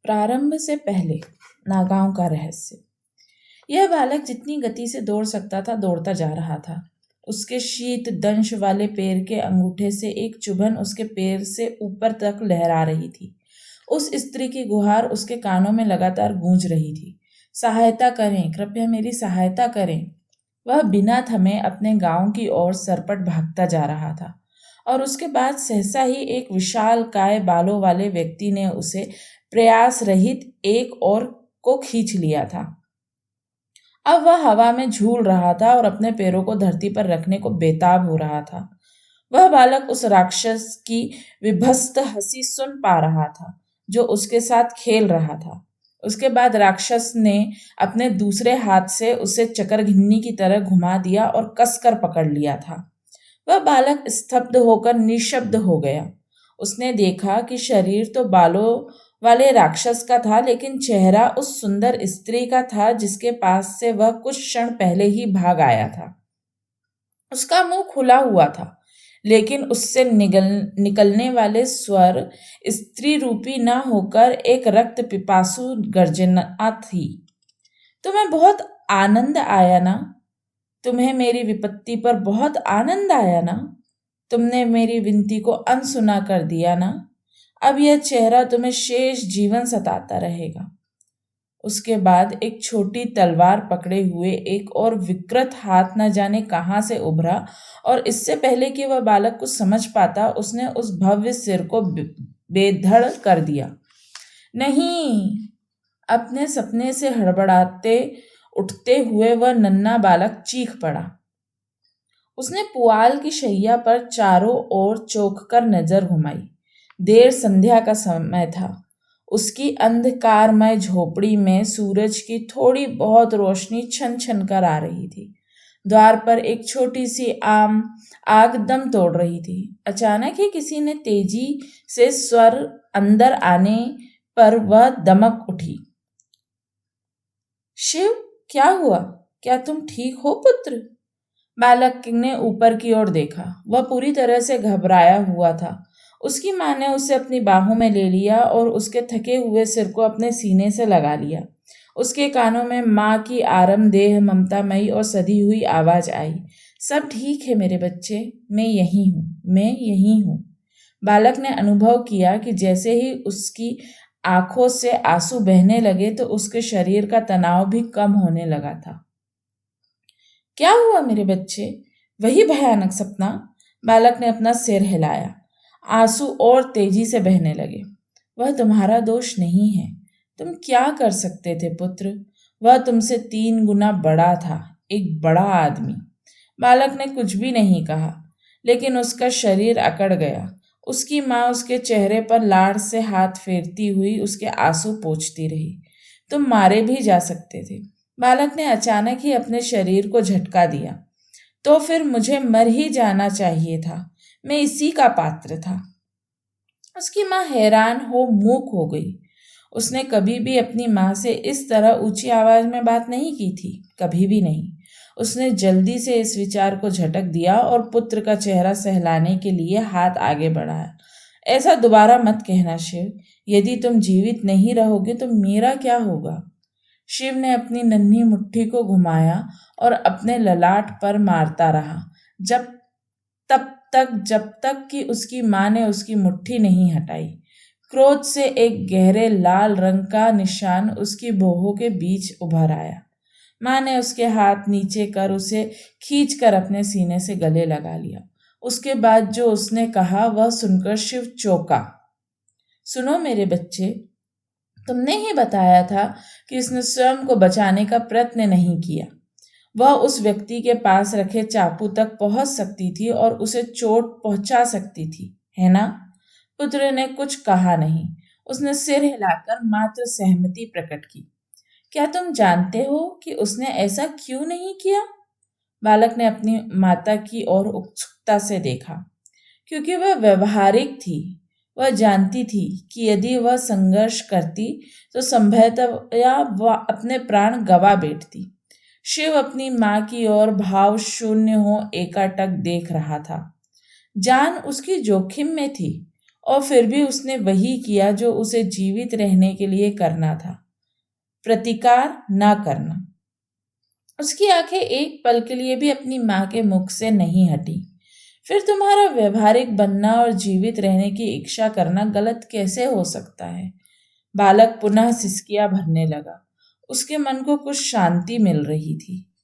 प्रारंभ से पहले नागाओं का रहस्य। यह बालक जितनी गति से दौड़ सकता था दौड़ता जा रहा था। उसके शीत दंश वाले पैर के अंगूठे से एक चुभन उसके पैर से ऊपर तक लहरा रही थी। उस स्त्री की गुहार उसके कानों में लगातार गूंज रही थी। सहायता करें, कृपया मेरी सहायता करें। वह बिना थमे अपने गांव की ओर सरपट भागता जा रहा था और उसके बाद सहसा ही एक विशाल काय बालों वाले व्यक्ति ने उसे प्रयास रहित एक और को खींच लिया था। अब वह हवा में झूल रहा था और अपने पैरों को धरती पर रखने को बेताब हो रहा था। वह बालक उस राक्षस की विभत्स हंसी सुन पा रहा था जो उसके साथ खेल रहा था। उसके बाद राक्षस ने अपने दूसरे हाथ से उसे चकरघिन्नी की तरह घुमा दिया और कसकर पकड़ लिया था। वह बालक स्तब्ध होकर निशब्द हो गया। उसने देखा कि शरीर तो बालों वाले राक्षस का था, लेकिन चेहरा उस सुंदर स्त्री का था जिसके पास से वह कुछ क्षण पहले ही भाग आया था। उसका मुंह खुला हुआ था, लेकिन उससे निकलने वाले स्वर स्त्री रूपी न होकर एक रक्त पिपासु गर्जना थी। तुम्हें बहुत आनंद आया ना? तुम्हें मेरी विपत्ति पर बहुत आनंद आया ना? तुमने मेरी विनती को अनसुना कर दिया ना? अब यह चेहरा तुम्हें शेष जीवन सताता रहेगा। उसके बाद एक छोटी तलवार पकड़े हुए एक और विकृत हाथ न जाने कहां से उभरा और इससे पहले कि वह बालक कुछ समझ पाता उसने उस भव्य सिर को बेधड़ कर दिया। नहीं! अपने सपने से हड़बड़ाते उठते हुए वह नन्हा बालक चीख पड़ा। उसने पुआल की शैया पर चारों ओर चौंक कर नजर घुमाई। देर संध्या का समय था। उसकी अंधकारमय झोपड़ी में सूरज की थोड़ी बहुत रोशनी छन छन कर आ रही थी। द्वार पर एक छोटी सी आग दम तोड़ रही थी। अचानक ही किसी ने तेजी से स्वर अंदर आने पर वह दमक उठी। शिव, क्या हुआ? क्या तुम ठीक हो पुत्र? बालक ने ऊपर की ओर देखा। वह पूरी तरह से घबराया हुआ था। उसकी माँ ने उसे अपनी बाहों में ले लिया और उसके थके हुए सिर को अपने सीने से लगा लिया। उसके कानों में माँ की आरामदेह ममतामयी और सधी हुई आवाज आई, सब ठीक है मेरे बच्चे, मैं यहीं हूँ, मैं यहीं हूँ। बालक ने अनुभव किया कि जैसे ही उसकी आंखों से आंसू बहने लगे तो उसके शरीर का तनाव भी कम होने लगा था। क्या हुआ मेरे बच्चे? वही भयानक सपना? बालक ने अपना सिर हिलाया। आंसू और तेजी से बहने लगे। वह तुम्हारा दोष नहीं है। तुम क्या कर सकते थे पुत्र? वह तुमसे 3 गुना बड़ा था, एक बड़ा आदमी। बालक ने कुछ भी नहीं कहा, लेकिन उसका शरीर अकड़ गया। उसकी माँ उसके चेहरे पर लाड़ से हाथ फेरती हुई उसके आंसू पोंछती रही। तुम मारे भी जा सकते थे। बालक ने अचानक ही अपने शरीर को झटका दिया। तो फिर मुझे मर ही जाना चाहिए था। मैं इसी का पात्र था। उसकी माँ हैरान हो मूक हो गई। उसने कभी भी अपनी माँ से इस तरह ऊंची आवाज में बात नहीं की थी, कभी भी नहीं। उसने जल्दी से इस विचार को झटक दिया और पुत्र का चेहरा सहलाने के लिए हाथ आगे बढ़ाया। ऐसा दोबारा मत कहना शिव। यदि तुम जीवित नहीं रहोगे तो मेरा क्या होगा? शिव ने अपनी नन्ही मुट्ठी को घुमाया और अपने ललाट पर मारता रहा जब तक कि उसकी माँ ने उसकी मुट्ठी नहीं हटाई। क्रोध से एक गहरे लाल रंग का निशान उसकी भौहों के बीच उभर आया। माँ ने उसके हाथ नीचे कर उसे खींचकर अपने सीने से गले लगा लिया। उसके बाद जो उसने कहा वह सुनकर शिव चौंका। सुनो मेरे बच्चे, तुमने ही बताया था कि उसने स्वयं को बचाने का प्रयत्न नहीं किया। वह उस व्यक्ति के पास रखे चाकू तक पहुंच सकती थी और उसे चोट पहुंचा सकती थी, है ना? पुत्र ने कुछ कहा नहीं। उसने सिर हिलाकर मात्र सहमति प्रकट की। क्या तुम जानते हो कि उसने ऐसा क्यों नहीं किया? बालक ने अपनी माता की ओर उत्सुकता से देखा। क्योंकि वह व्यवहारिक थी। वह जानती थी कि यदि वह संघर्ष करती तो संभवतः वह अपने प्राण गंवा बैठती। शिव अपनी माँ की ओर भाव शून्य हो एकाटक देख रहा था। जान उसकी जोखिम में थी और फिर भी उसने वही किया जो उसे जीवित रहने के लिए करना था, प्रतिकार ना करना। उसकी आंखें एक पल के लिए भी अपनी माँ के मुख से नहीं हटी। फिर तुम्हारा व्यवहारिक बनना और जीवित रहने की इच्छा करना गलत कैसे हो सकता है? बालक पुनः सिसकियां भरने लगा। उसके मन को कुछ शांति मिल रही थी।